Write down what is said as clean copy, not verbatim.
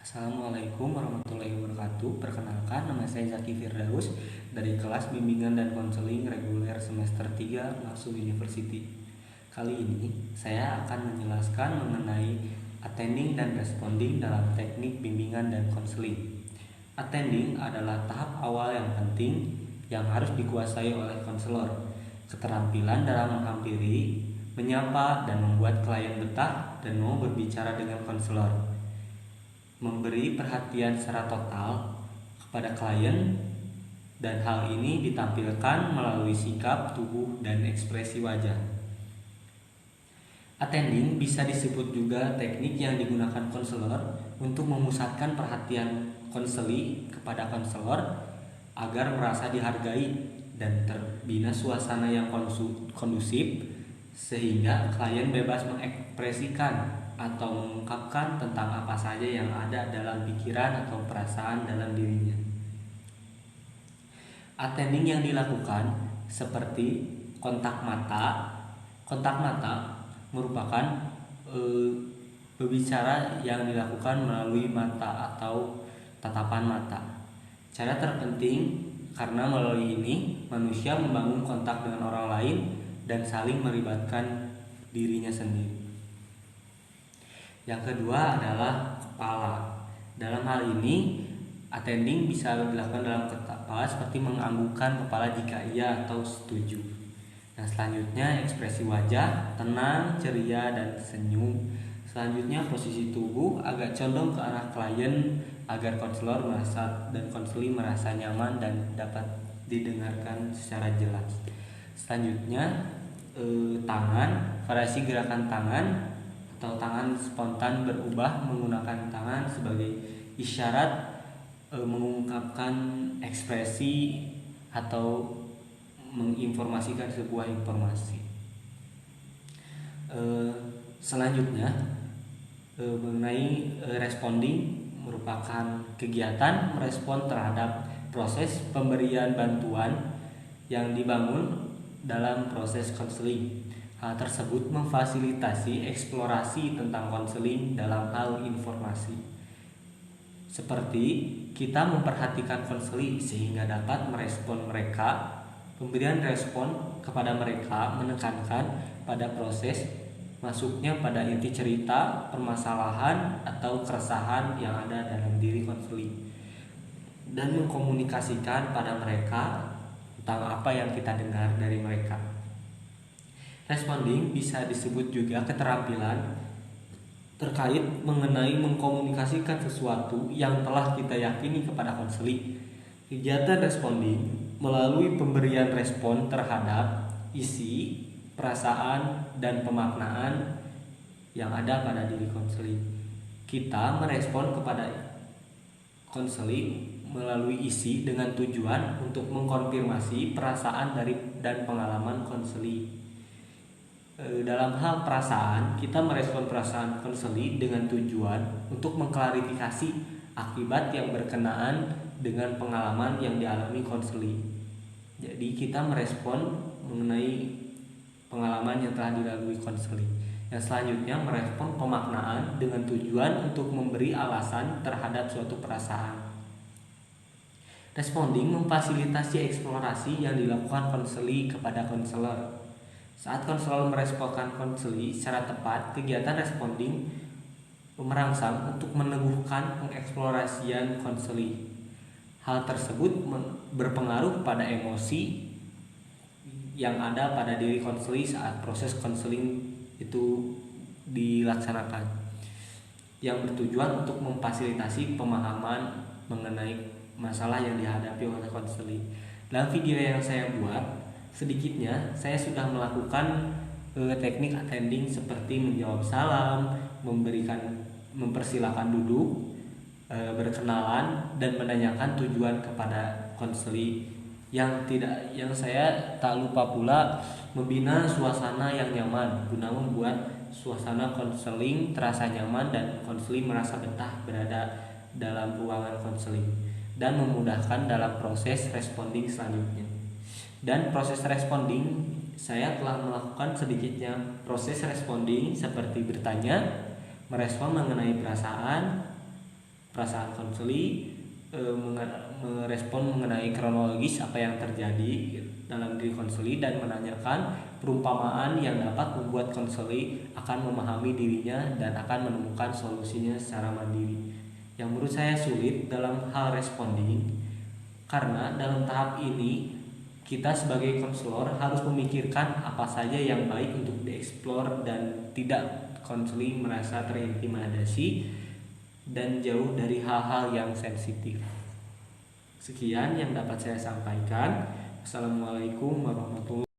Assalamualaikum warahmatullahi wabarakatuh. Perkenalkan, nama saya Zaki Firdaus dari kelas Bimbingan dan Konseling Reguler semester 3 Maksud University. Kali ini saya akan menjelaskan mengenai attending dan responding dalam teknik bimbingan dan konseling. Attending adalah tahap awal yang penting yang harus dikuasai oleh konselor. Keterampilan dalam menghampiri, menyapa, dan membuat klien betah dan mau berbicara dengan konselor. Memberi perhatian secara total kepada klien, dan hal ini ditampilkan melalui sikap, tubuh, dan ekspresi wajah. Attending bisa disebut juga teknik yang digunakan konselor untuk memusatkan perhatian konseli kepada konselor agar merasa dihargai dan terbina suasana yang kondusif sehingga klien bebas mengekspresikan atau mengungkapkan tentang apa saja yang ada dalam pikiran atau perasaan dalam dirinya. Attending yang dilakukan seperti kontak mata. Kontak mata merupakan berbicara yang dilakukan melalui mata atau tatapan mata. Cara terpenting karena melalui ini manusia membangun kontak dengan orang lain dan saling melibatkan dirinya sendiri. Yang kedua adalah kepala. Dalam hal ini, attending bisa dilakukan dalam kepala seperti menganggukkan kepala jika iya atau setuju. Nah, selanjutnya ekspresi wajah, tenang, ceria, dan senyum. Selanjutnya posisi tubuh agak condong ke arah klien agar konselor merasa dan konseli merasa nyaman dan dapat didengarkan secara jelas. Selanjutnya tangan, variasi gerakan tangan atau tangan spontan berubah menggunakan tangan sebagai isyarat mengungkapkan ekspresi atau menginformasikan sebuah informasi. Selanjutnya mengenai responding merupakan kegiatan merespon terhadap proses pemberian bantuan yang dibangun dalam proses konseling. Hal tersebut memfasilitasi eksplorasi tentang konseling dalam hal informasi. Seperti kita memperhatikan konseli sehingga dapat merespon mereka. Pemberian respon kepada mereka menekankan pada proses masuknya pada inti cerita, permasalahan, atau keresahan yang ada dalam diri konseli dan mengkomunikasikan pada mereka tentang apa yang kita dengar dari mereka. Responding bisa disebut juga keterampilan terkait mengenai mengkomunikasikan sesuatu yang telah kita yakini kepada konseli. Kegiatan responding melalui pemberian respon terhadap isi, perasaan, dan pemaknaan yang ada pada diri konseli. Kita merespon kepada konseli melalui isi dengan tujuan untuk mengkonfirmasi perasaan dan pengalaman konseli. Dalam hal perasaan, kita merespon perasaan konseli dengan tujuan untuk mengklarifikasi akibat yang berkenaan dengan pengalaman yang dialami konseli. Jadi kita merespon mengenai pengalaman yang telah dilalui konseli. Yang selanjutnya merespon pemaknaan dengan tujuan untuk memberi alasan terhadap suatu perasaan. Responding memfasilitasi eksplorasi yang dilakukan konseli kepada konselor. Saat konselor meresponkan konseli secara tepat, kegiatan responding merangsang untuk meneguhkan pengeksplorasian konseli. Hal tersebut berpengaruh pada emosi yang ada pada diri konseli saat proses konseling itu dilaksanakan, yang bertujuan untuk memfasilitasi pemahaman mengenai masalah yang dihadapi oleh konseli. Dalam video yang saya buat, sedikitnya saya sudah melakukan teknik attending seperti menjawab salam, mempersilakan duduk, berkenalan, dan menanyakan tujuan kepada konseli. Yang saya tak lupa pula membina suasana yang nyaman guna membuat suasana konseling terasa nyaman dan konseli merasa betah berada dalam ruangan konseling dan memudahkan dalam proses responding selanjutnya. Dan proses responding saya telah melakukan sedikitnya proses responding seperti bertanya, merespon mengenai perasaan, perasaan konseli, merespon mengenai kronologis apa yang terjadi dalam diri konseli, dan menanyakan perumpamaan yang dapat membuat konseli akan memahami dirinya dan akan menemukan solusinya secara mandiri. Yang menurut saya sulit dalam hal responding, karena dalam tahap ini kita sebagai konselor harus memikirkan apa saja yang baik untuk dieksplor dan tidak konseling merasa terintimidasi dan jauh dari hal-hal yang sensitif. Sekian yang dapat saya sampaikan. Assalamualaikum warahmatullahi wabarakatuh.